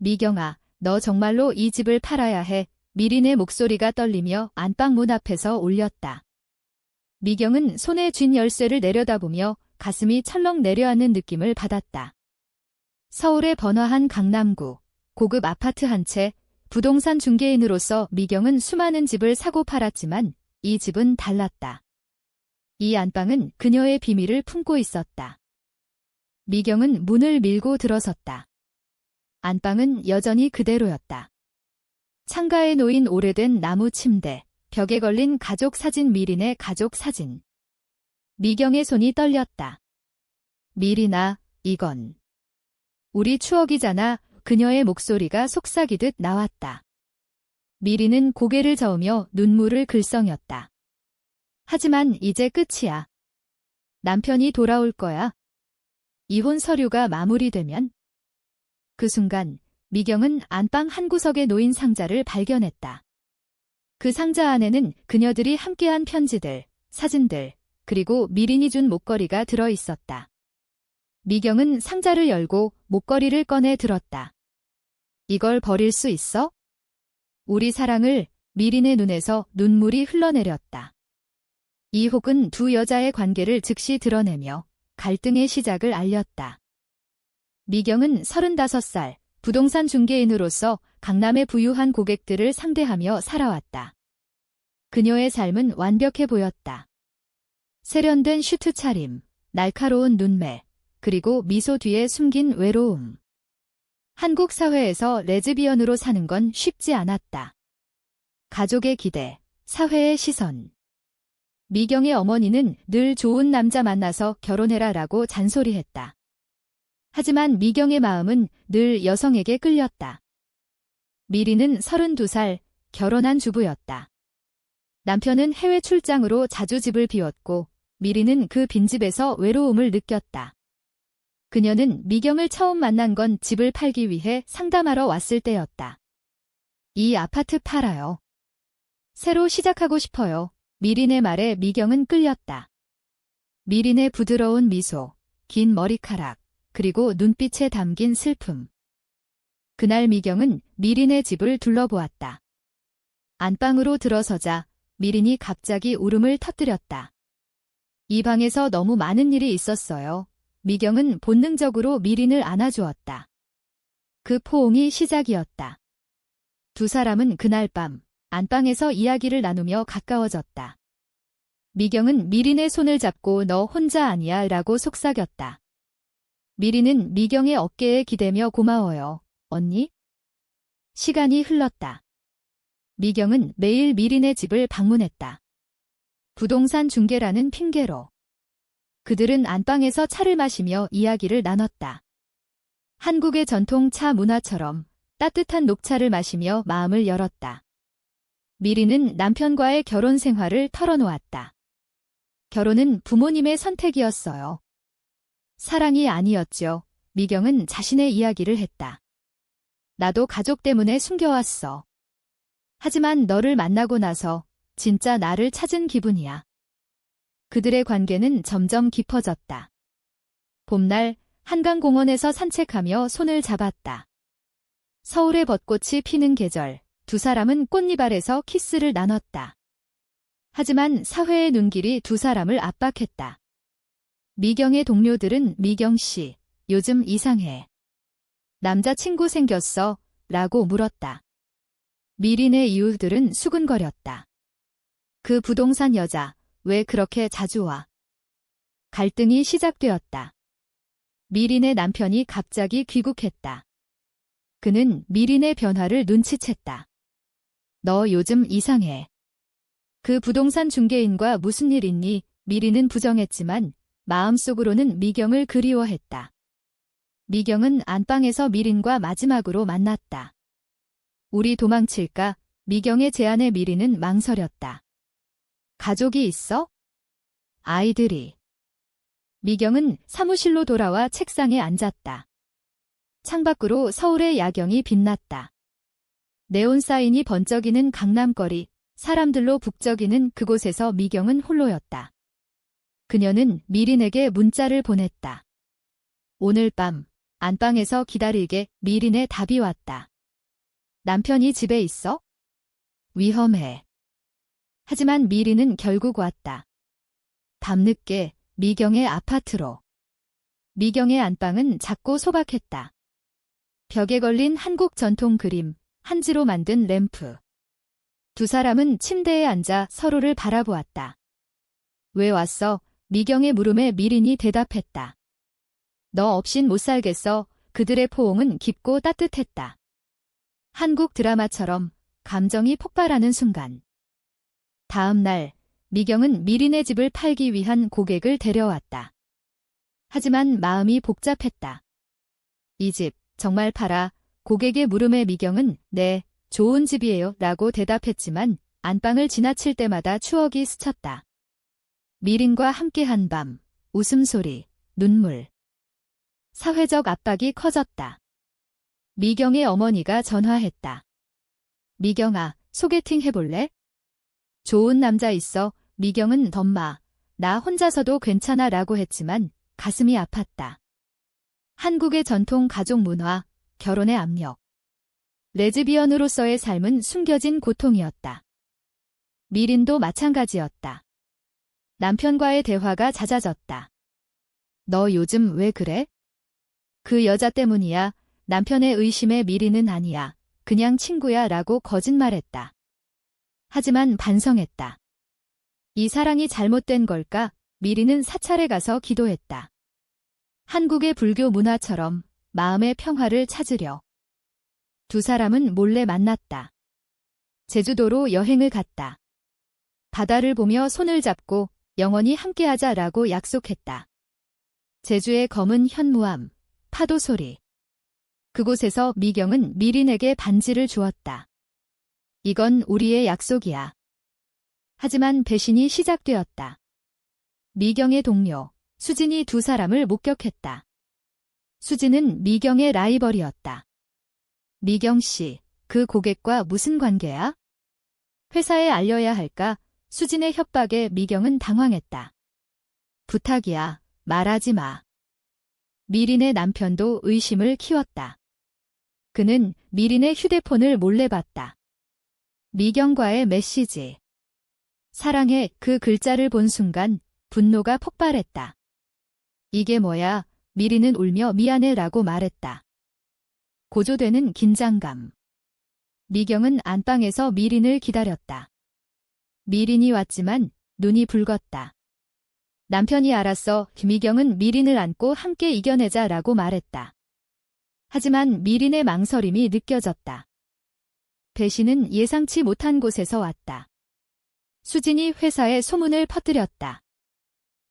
미경아, 너 정말로 이 집을 팔아야 해. 미린의 목소리가 떨리며 안방 문 앞에서 울렸다. 미경은 손에 쥔 열쇠를 내려다보며 가슴이 철렁 내려앉는 느낌을 받았다. 서울의 번화한 강남구, 고급 아파트 한 채, 부동산 중개인으로서 미경은 수많은 집을 사고 팔았지만 이 집은 달랐다. 이 안방은 그녀의 비밀을 품고 있었다. 미경은 문을 밀고 들어섰다. 안방은 여전히 그대로였다. 창가에 놓인 오래된 나무 침대, 벽에 걸린 가족 사진 미린의 가족 사진. 미경의 손이 떨렸다. 미린아, 이건 우리 추억이잖아. 그녀의 목소리가 속삭이듯 나왔다. 미린은 고개를 저으며 눈물을 글썽였다. 하지만 이제 끝이야. 남편이 돌아올 거야. 이혼 서류가 마무리되면. 그 순간 미경은 안방 한 구석에 놓인 상자를 발견했다. 그 상자 안에는 그녀들이 함께한 편지들, 사진들, 그리고 미린이 준 목걸이가 들어 있었다. 미경은 상자를 열고 목걸이를 꺼내 들었다. 이걸 버릴 수 있어? 우리 사랑을. 미린의 눈에서 눈물이 흘러내렸다. 이 혹은 두 여자의 관계를 즉시 드러내며 갈등의 시작을 알렸다. 미경은 35살, 부동산 중개인으로서 강남의 부유한 고객들을 상대하며 살아왔다. 그녀의 삶은 완벽해 보였다. 세련된 슈트 차림, 날카로운 눈매, 그리고 미소 뒤에 숨긴 외로움. 한국 사회에서 레즈비언으로 사는 건 쉽지 않았다. 가족의 기대, 사회의 시선. 미경의 어머니는 늘 좋은 남자 만나서 결혼해라라고 잔소리했다. 하지만 미경의 마음은 늘 여성에게 끌렸다. 미리는 32살, 결혼한 주부였다. 남편은 해외 출장으로 자주 집을 비웠고 미리는 그 빈집에서 외로움을 느꼈다. 그녀는 미경을 처음 만난 건 집을 팔기 위해 상담하러 왔을 때였다. 이 아파트 팔아요. 새로 시작하고 싶어요. 미린의 말에 미경은 끌렸다. 미린의 부드러운 미소, 긴 머리카락, 그리고 눈빛에 담긴 슬픔. 그날 미경은 미린의 집을 둘러보았다. 안방으로 들어서자 미린이 갑자기 울음을 터뜨렸다. 이 방에서 너무 많은 일이 있었어요. 미경은 본능적으로 미린을 안아주었다. 그 포옹이 시작이었다. 두 사람은 그날 밤 안방에서 이야기를 나누며 가까워졌다. 미경은 미린의 손을 잡고 너 혼자 아니야 라고 속삭였다. 미린은 미경의 어깨에 기대며 고마워요, 언니. 시간이 흘렀다. 미경은 매일 미린의 집을 방문했다. 부동산 중개라는 핑계로. 그들은 안방에서 차를 마시며 이야기를 나눴다. 한국의 전통 차 문화처럼 따뜻한 녹차를 마시며 마음을 열었다. 미리는 남편과의 결혼 생활을 털어놓았다. 결혼은 부모님의 선택이었어요. 사랑이 아니었죠. 미경은 자신의 이야기를 했다. 나도 가족 때문에 숨겨왔어. 하지만 너를 만나고 나서 진짜 나를 찾은 기분이야. 그들의 관계는 점점 깊어졌다. 봄날 한강공원에서 산책하며 손을 잡았다. 서울의 벚꽃이 피는 계절, 두 사람은 꽃잎 아래서 키스를 나눴다. 하지만 사회의 눈길이 두 사람을 압박했다. 미경의 동료들은 미경 씨, 요즘 이상해. 남자친구 생겼어? 라고 물었다. 미린의 이유들은 수근거렸다. 그 부동산 여자, 왜 그렇게 자주 와? 갈등이 시작되었다. 미린의 남편이 갑자기 귀국했다. 그는 미린의 변화를 눈치챘다. 너 요즘 이상해. 그 부동산 중개인과 무슨 일 있니? 미린은 부정했지만 마음속으로는 미경을 그리워했다. 미경은 안방에서 미린과 마지막으로 만났다. 우리 도망칠까? 미경의 제안에 미린은 망설였다. 가족이 있어? 아이들이. 미경은 사무실로 돌아와 책상에 앉았다. 창밖으로 서울의 야경이 빛났다. 네온 사인이 번쩍이는 강남거리, 사람들로 북적이는 그곳에서 미경은 홀로였다. 그녀는 미린에게 문자를 보냈다. 오늘 밤 안방에서 기다리게 미린의 답이 왔다. 남편이 집에 있어? 위험해. 하지만 미린은 결국 왔다. 밤늦게 미경의 아파트로. 미경의 안방은 작고 소박했다. 벽에 걸린 한국 전통 그림, 한지로 만든 램프. 두 사람은 침대에 앉아 서로를 바라보았다. 왜 왔어? 미경의 물음에 미린이 대답했다. 너 없인 못 살겠어. 그들의 포옹은 깊고 따뜻했다. 한국 드라마처럼 감정이 폭발하는 순간. 다음 날, 미경은 미린의 집을 팔기 위한 고객을 데려왔다. 하지만 마음이 복잡했다. 이 집 정말 팔아? 고객의 물음에 미경은 네, 좋은 집이에요 라고 대답했지만 안방을 지나칠 때마다 추억이 스쳤다. 미린과 함께한 밤, 웃음소리, 눈물. 사회적 압박이 커졌다. 미경의 어머니가 전화했다. 미경아, 소개팅 해볼래? 좋은 남자 있어. 미경은 덤마. 나 혼자서도 괜찮아 라고 했지만 가슴이 아팠다. 한국의 전통 가족 문화, 결혼의 압력. 레즈비언으로서의 삶은 숨겨진 고통이었다. 미린도 마찬가지였다. 남편과의 대화가 잦아졌다. 너 요즘 왜 그래? 그 여자 때문이야. 남편의 의심에 미린은 아니야. 그냥 친구야 라고 거짓말했다. 하지만 반성했다. 이 사랑이 잘못된 걸까? 미린은 사찰에 가서 기도했다. 한국의 불교 문화처럼 마음의 평화를 찾으려. 두 사람은 몰래 만났다. 제주도로 여행을 갔다. 바다를 보며 손을 잡고 영원히 함께하자라고 약속했다. 제주의 검은 현무암, 파도 소리. 그곳에서 미경은 미린에게 반지를 주었다. 이건 우리의 약속이야. 하지만 배신이 시작되었다. 미경의 동료, 수진이 두 사람을 목격했다. 수진은 미경의 라이벌이었다. 미경 씨, 그 고객과 무슨 관계야? 회사에 알려야 할까? 수진의 협박에 미경은 당황했다. 부탁이야, 말하지 마. 미린의 남편도 의심을 키웠다. 그는 미린의 휴대폰을 몰래 봤다. 미경과의 메시지. 사랑해 그 글자를 본 순간 분노가 폭발했다. 이게 뭐야? 미린은 울며 미안해 라고 말했다. 고조되는 긴장감. 미경은 안방에서 미린을 기다렸다. 미린이 왔지만 눈이 붉었다. 남편이 알았어. 미경은 미린을 안고 함께 이겨내자 라고 말했다. 하지만 미린의 망설임이 느껴졌다. 배신은 예상치 못한 곳에서 왔다. 수진이 회사에 소문을 퍼뜨렸다.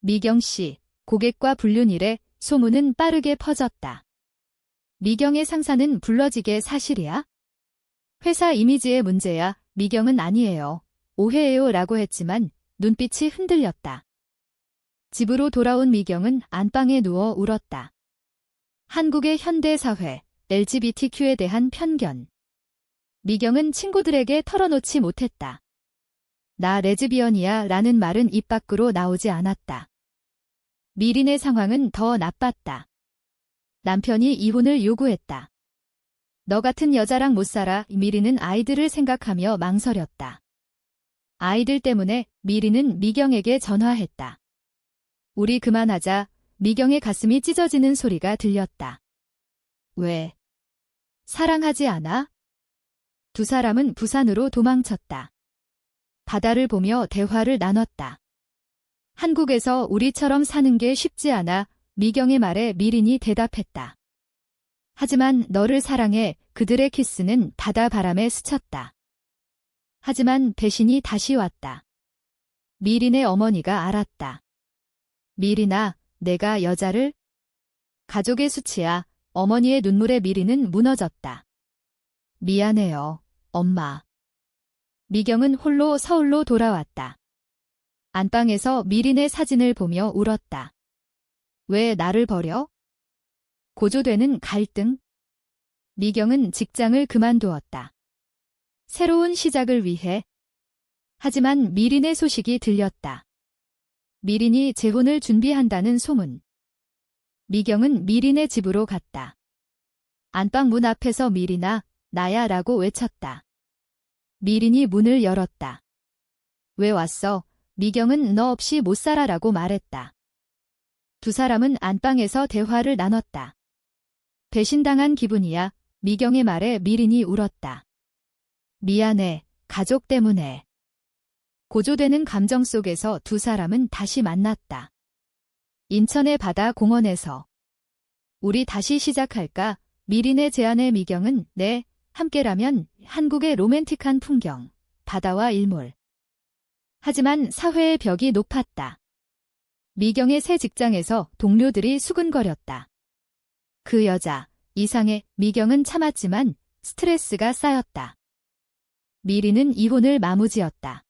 미경 씨, 고객과 불륜 이래 소문은 빠르게 퍼졌다. 미경의 상사는 불러지게 사실이야? 회사 이미지의 문제야. 미경은 아니에요. 오해예요 라고 했지만 눈빛이 흔들렸다. 집으로 돌아온 미경은 안방에 누워 울었다. 한국의 현대사회, LGBTQ에 대한 편견. 미경은 친구들에게 털어놓지 못했다. 나 레즈비언이야 라는 말은 입 밖으로 나오지 않았다. 미린의 상황은 더 나빴다. 남편이 이혼을 요구했다. 너 같은 여자랑 못 살아. 미린은 아이들을 생각하며 망설였다. 아이들 때문에 미린은 미경에게 전화했다. 우리 그만하자. 미경의 가슴이 찢어지는 소리가 들렸다. 왜? 사랑하지 않아? 두 사람은 부산으로 도망쳤다. 바다를 보며 대화를 나눴다. 한국에서 우리처럼 사는 게 쉽지 않아. 미경의 말에 미린이 대답했다. 하지만 너를 사랑해. 그들의 키스는 바다 바람에 스쳤다. 하지만 배신이 다시 왔다. 미린의 어머니가 알았다. 미린아, 내가 여자를? 가족의 수치야. 어머니의 눈물에 미린은 무너졌다. 미안해요, 엄마. 미경은 홀로 서울로 돌아왔다. 안방에서 미린의 사진을 보며 울었다. 왜 나를 버려? 고조되는 갈등. 미경은 직장을 그만두었다. 새로운 시작을 위해. 하지만 미린의 소식이 들렸다. 미린이 재혼을 준비한다는 소문. 미경은 미린의 집으로 갔다. 안방 문 앞에서 미린아, 나야 라고 외쳤다. 미린이 문을 열었다. 왜 왔어? 미경은 너 없이 못 살아 라고 말했다. 두 사람은 안방에서 대화를 나눴다. 배신당한 기분이야. 미경의 말에 미린이 울었다. 미안해, 가족 때문에. 고조되는 감정 속에서 두 사람은 다시 만났다. 인천의 바다 공원에서. 우리 다시 시작할까? 미린의 제안에 미경은 네, 함께라면 한국의 로맨틱한 풍경, 바다와 일몰. 하지만 사회의 벽이 높았다. 미경의 새 직장에서 동료들이 수근거렸다. 그 여자, 이상해. 미경은 참았지만 스트레스가 쌓였다. 미린은 이혼을 마무지었다.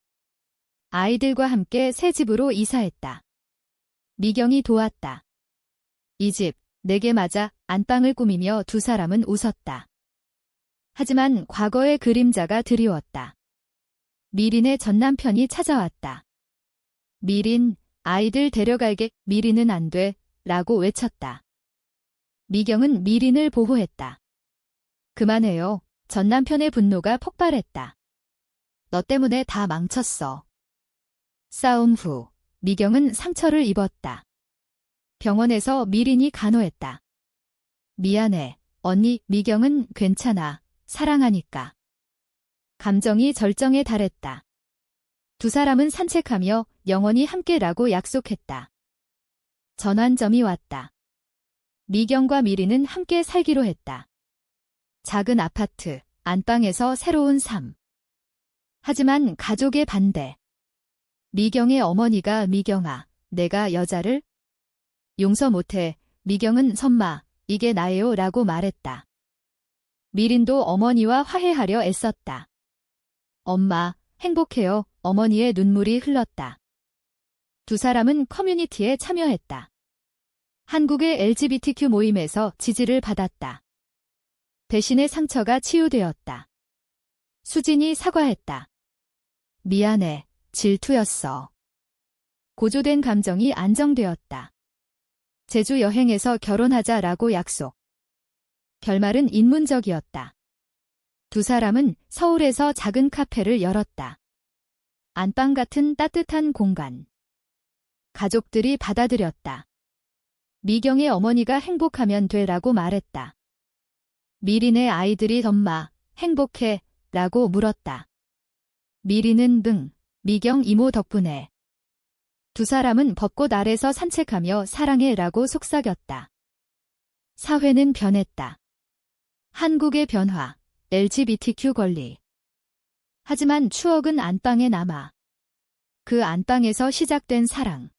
아이들과 함께 새 집으로 이사했다. 미경이 도왔다. 이 집, 내게 맞아. 안방을 꾸미며 두 사람은 웃었다. 하지만 과거의 그림자가 드리웠다. 미린의 전남편이 찾아왔다. 미린, 아이들 데려갈게. 미린은 안 돼, 라고 외쳤다. 미경은 미린을 보호했다. 그만해요. 전남편의 분노가 폭발했다. 너 때문에 다 망쳤어. 싸움 후, 미경은 상처를 입었다. 병원에서 미린이 간호했다. 미안해, 언니. 미경은 괜찮아. 사랑하니까. 감정이 절정에 달했다. 두 사람은 산책하며 영원히 함께라고 약속했다. 전환점이 왔다. 미경과 미린은 함께 살기로 했다. 작은 아파트, 안방에서 새로운 삶. 하지만 가족의 반대. 미경의 어머니가 미경아, 내가 여자를 용서 못해. 미경은 선마, 이게 나예요 라고 말했다. 미린도 어머니와 화해하려 애썼다. 엄마, 행복해요. 어머니의 눈물이 흘렀다. 두 사람은 커뮤니티에 참여했다. 한국의 LGBTQ 모임에서 지지를 받았다. 배신의 상처가 치유되었다. 수진이 사과했다. 미안해, 질투였어. 고조된 감정이 안정되었다. 제주 여행에서 결혼하자라고 약속. 결말은 인문적이었다. 두 사람은 서울에서 작은 카페를 열었다. 안방 같은 따뜻한 공간. 가족들이 받아들였다. 미경의 어머니가 행복하면 돼라고 말했다. 미린의 아이들이 엄마, 행복해? 라고 물었다. 미린은 능, 미경 이모 덕분에. 두 사람은 벚꽃 아래서 산책하며 사랑해 라고 속삭였다. 사회는 변했다. 한국의 변화, LGBTQ 권리. 하지만 추억은 안방에 남아. 그 안방에서 시작된 사랑.